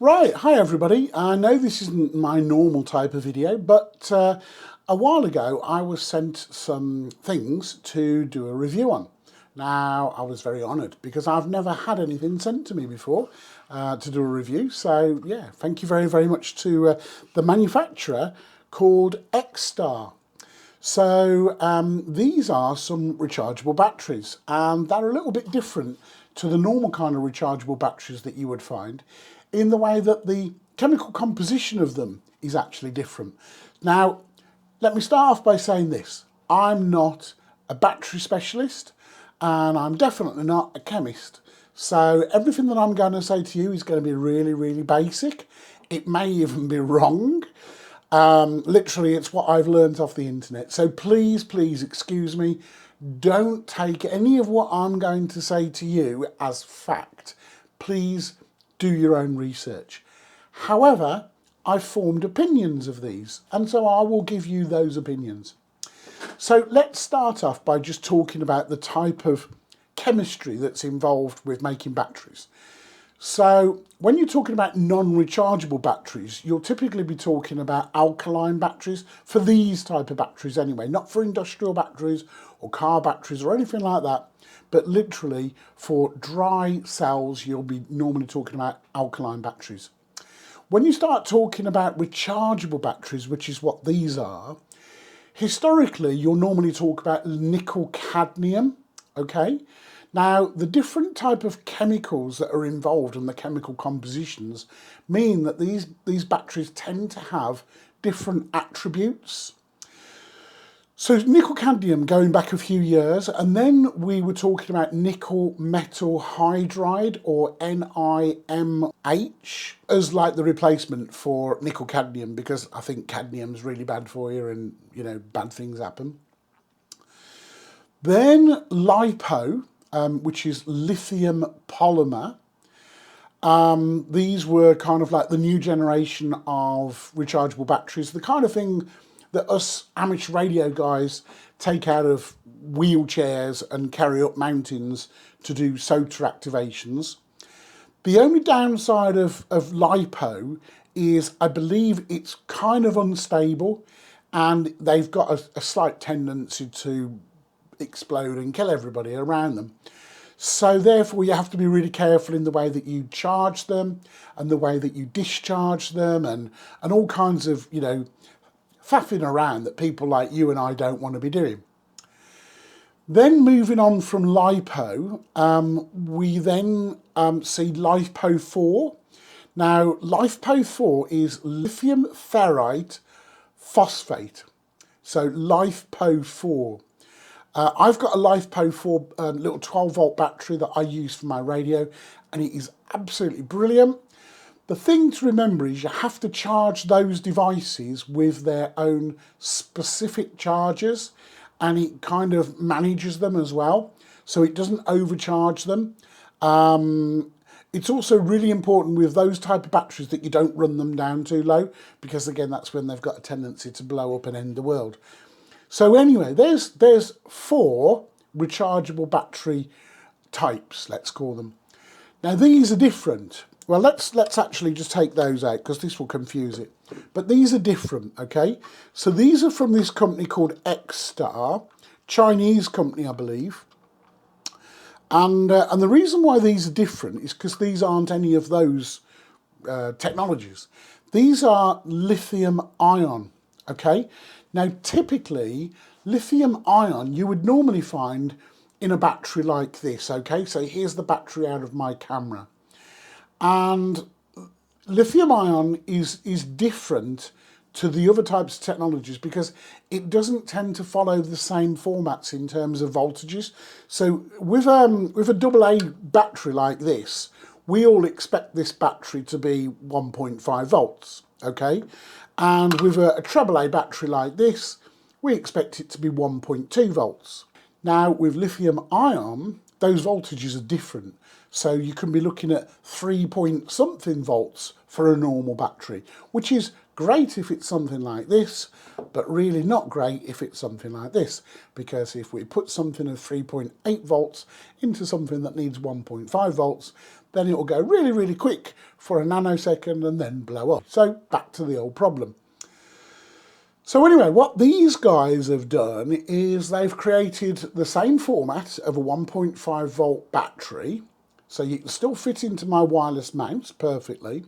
Right, hi everybody. I know this isn't my normal type of video, but a while ago I was sent some things to do a review on. Now, I was very honoured because I've never had anything sent to me before to do a review. So yeah, thank you very, very much to the manufacturer called Xtar. So these are some rechargeable batteries, and they're a little bit different to the normal kind of rechargeable batteries that you would find in the way that the chemical composition of them is actually different. Now, let me start off by saying this. I'm not a battery specialist and I'm definitely not a chemist. So everything that I'm going to say to you is going to be really, really basic. It may even be wrong. Literally, it's what I've learned off the internet. So please, please excuse me. Don't take any of what I'm going to say to you as fact. Please do your own research. However, I've formed opinions of these, and so I will give you those opinions. So let's start off by just talking about the type of chemistry that's involved with making batteries. So when you're talking about non-rechargeable batteries, you'll typically be talking about alkaline batteries, for these type of batteries anyway, not for industrial batteries or car batteries or anything like that, but literally for dry cells, you'll be normally talking about alkaline batteries. When you start talking about rechargeable batteries, which is what these are, historically, you'll normally talk about nickel cadmium, okay? Now, the different type of chemicals that are involved in the chemical compositions mean that these batteries tend to have different attributes. So nickel cadmium going back a few years, and then we were talking about nickel metal hydride, or NiMH, as like the replacement for nickel cadmium, because I think cadmium's really bad for you and, you know, bad things happen. Then LiPo, which is lithium polymer. These were kind of like the new generation of rechargeable batteries, the kind of thing that us amateur radio guys take out of wheelchairs and carry up mountains to do SOTA activations. The only downside of LiPo is I believe it's kind of unstable and they've got a slight tendency to explode and kill everybody around them. So therefore you have to be really careful in the way that you charge them and the way that you discharge them and all kinds of, you know, faffing around that people like you and I don't want to be doing. Then moving on from LiPo, we then see LiPo 4. Now LiPo 4 is lithium ferrite phosphate. So LiPo 4. I've got a LiPo 4 little 12 volt battery that I use for my radio, and it is absolutely brilliant. The thing to remember is you have to charge those devices with their own specific chargers, and it kind of manages them as well, so it doesn't overcharge them. It's also really important with those type of batteries that you don't run them down too low, because again, that's when they've got a tendency to blow up and end the world. So anyway, there's 4 rechargeable battery types, let's call them. Now these are different. Well, let's actually just take those out because this will confuse it. But these are different, okay? So these are from this company called Xtar, Chinese company, I believe. And the reason why these are different is because these aren't any of those technologies. These are lithium-ion, okay? Now, typically, lithium-ion you would normally find in a battery like this, okay? So here's the battery out of my camera. And lithium-ion is different to the other types of technologies because it doesn't tend to follow the same formats in terms of voltages. So with a AA battery like this, we all expect this battery to be 1.5 volts, okay? And with a AAA battery like this, we expect it to be 1.2 volts. Now with lithium-ion, those voltages are different. So you can be looking at 3 point something volts for a normal battery, which is great if it's something like this, but really not great if it's something like this, because if we put something of 3.8 volts into something that needs 1.5 volts, then it will go really, really quick for a nanosecond and then blow up. So back to the old problem. So anyway, what these guys have done is they've created the same format of a 1.5 volt battery. So you can still fit into my wireless mouse perfectly.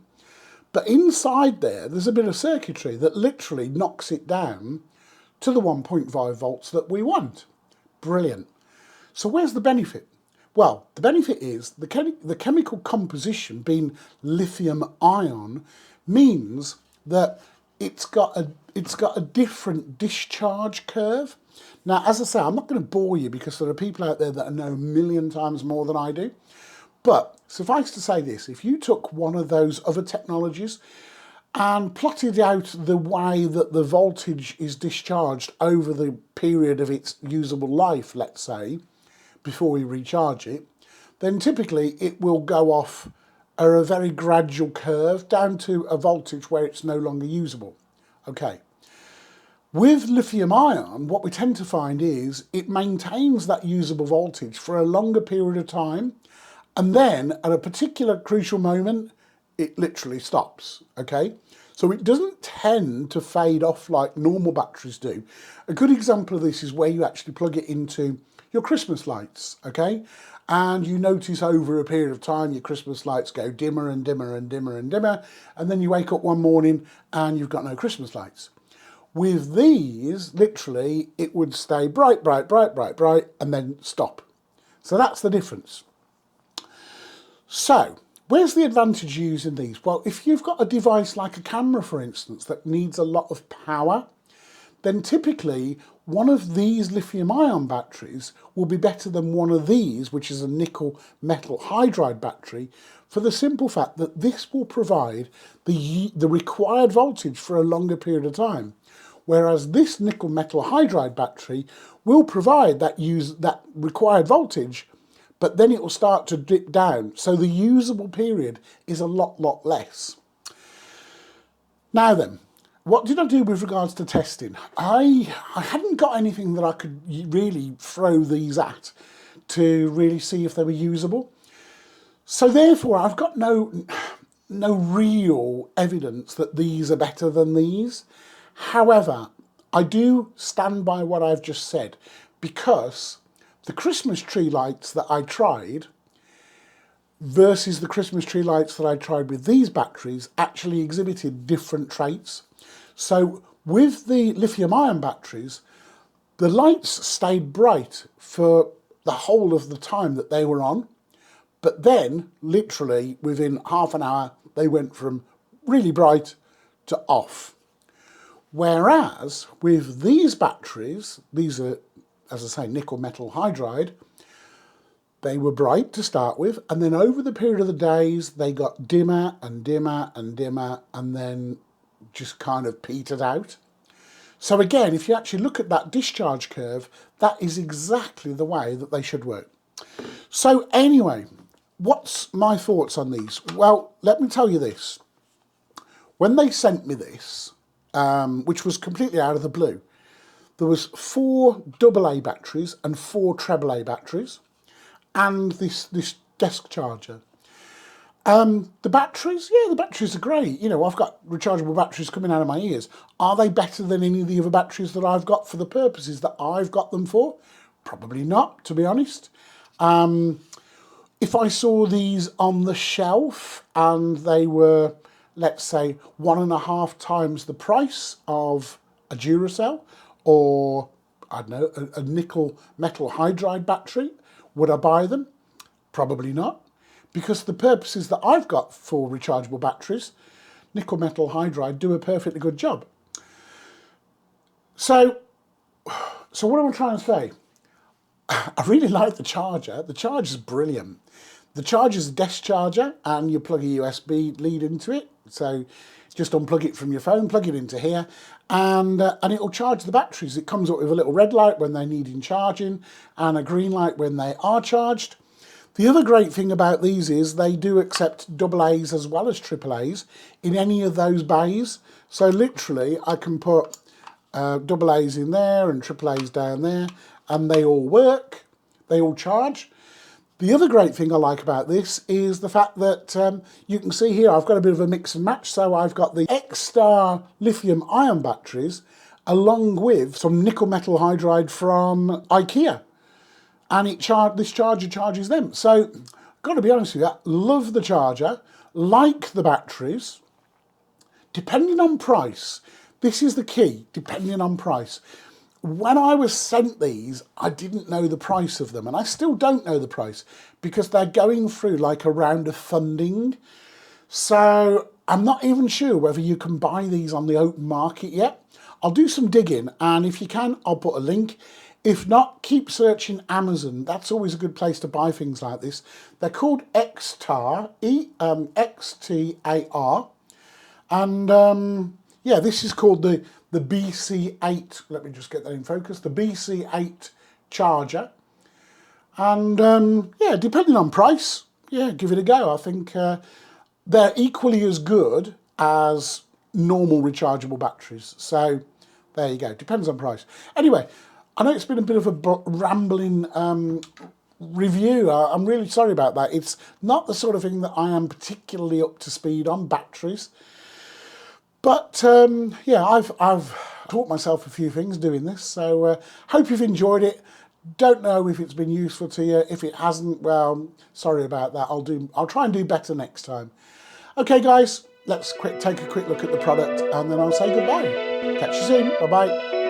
But inside there's a bit of circuitry that literally knocks it down to the 1.5 volts that we want. Brilliant. So where's the benefit? Well, the benefit is the chemical composition being lithium-ion means that it's got a different discharge curve. Now, as I say, I'm not going to bore you because there are people out there that know a million times more than I do. But suffice to say this, if you took one of those other technologies and plotted out the way that the voltage is discharged over the period of its usable life, let's say, before we recharge it, then typically it will go off a very gradual curve down to a voltage where it's no longer usable. Okay. With lithium-ion, what we tend to find is it maintains that usable voltage for a longer period of time, and then at a particular crucial moment, it literally stops, okay? So it doesn't tend to fade off like normal batteries do. A good example of this is where you actually plug it into your Christmas lights, okay? And you notice over a period of time, your Christmas lights go dimmer and dimmer and dimmer and dimmer, and then you wake up one morning and you've got no Christmas lights. With these, literally, it would stay bright, bright, bright, bright, bright, and then stop. So that's the difference. So, where's the advantage using these? Well, if you've got a device like a camera, for instance, that needs a lot of power, then typically one of these lithium-ion batteries will be better than one of these, which is a nickel metal hydride battery, for the simple fact that this will provide the required voltage for a longer period of time. Whereas this nickel metal hydride battery will provide that required voltage, but then it will start to dip down. So the usable period is a lot less. Now then, what did I do with regards to testing? I hadn't got anything that I could really throw these at to really see if they were usable. So therefore, I've got no real evidence that these are better than these. However, I do stand by what I've just said, because the Christmas tree lights that I tried versus the Christmas tree lights that I tried with these batteries actually exhibited different traits. So with the lithium-ion batteries, the lights stayed bright for the whole of the time that they were on, but then literally within half an hour they went from really bright to off. Whereas with these batteries, these are, as I say, nickel metal hydride, they were bright to start with, and then over the period of the days they got dimmer and dimmer and dimmer, and then just kind of petered out. So again, if you actually look at that discharge curve, that is exactly the way that they should work. So anyway, what's my thoughts on these? Well, let me tell you this. When they sent me this, which was completely out of the blue, there was 4 AA batteries and 4 AAA batteries, and this desk charger. The batteries, yeah, the batteries are great. You know, I've got rechargeable batteries coming out of my ears. Are they better than any of the other batteries that I've got for the purposes that I've got them for? Probably not, to be honest. If I saw these on the shelf and they were, let's say, 1.5 times the price of a Duracell or, I don't know, a nickel metal hydride battery, would I buy them? Probably not. Because the purposes that I've got for rechargeable batteries, nickel metal hydride do a perfectly good job. So what am I trying to say? I really like the charger. The charger's brilliant. The charger's a desk charger, and you plug a USB lead into it. So just unplug it from your phone, plug it into here, and it'll charge the batteries. It comes up with a little red light when they need charging and a green light when they are charged. The other great thing about these is they do accept AA's as well as AAA's in any of those bays. So literally I can put AA's in there and AAA's down there, and they all work, they all charge. The other great thing I like about this is the fact that you can see here I've got a bit of a mix and match. So I've got the Xtar lithium-ion batteries along with some nickel metal hydride from IKEA. And this charger charges them. So, got to be honest with you, love the charger, like the batteries. Depending on price, this is the key, depending on price. When I was sent these, I didn't know the price of them, and I still don't know the price because they're going through like a round of funding. So I'm not even sure whether you can buy these on the open market yet. I'll do some digging, and if you can, I'll put a link. If not, keep searching Amazon. That's always a good place to buy things like this. They're called Xtar, Xtar, and yeah, this is called the BC8. Let me just get that in focus. The BC8 charger, and yeah, depending on price, yeah, give it a go. I think they're equally as good as normal rechargeable batteries. So there you go. Depends on price. Anyway, I know it's been a bit of a rambling review. I'm really sorry about that. It's not the sort of thing that I am particularly up to speed on, batteries. But yeah, I've taught myself a few things doing this. So hope you've enjoyed it. Don't know if it's been useful to you. If it hasn't, well, sorry about that. I'll try and do better next time. Okay, guys, let's take a quick look at the product, and then I'll say goodbye. Catch you soon. Bye bye.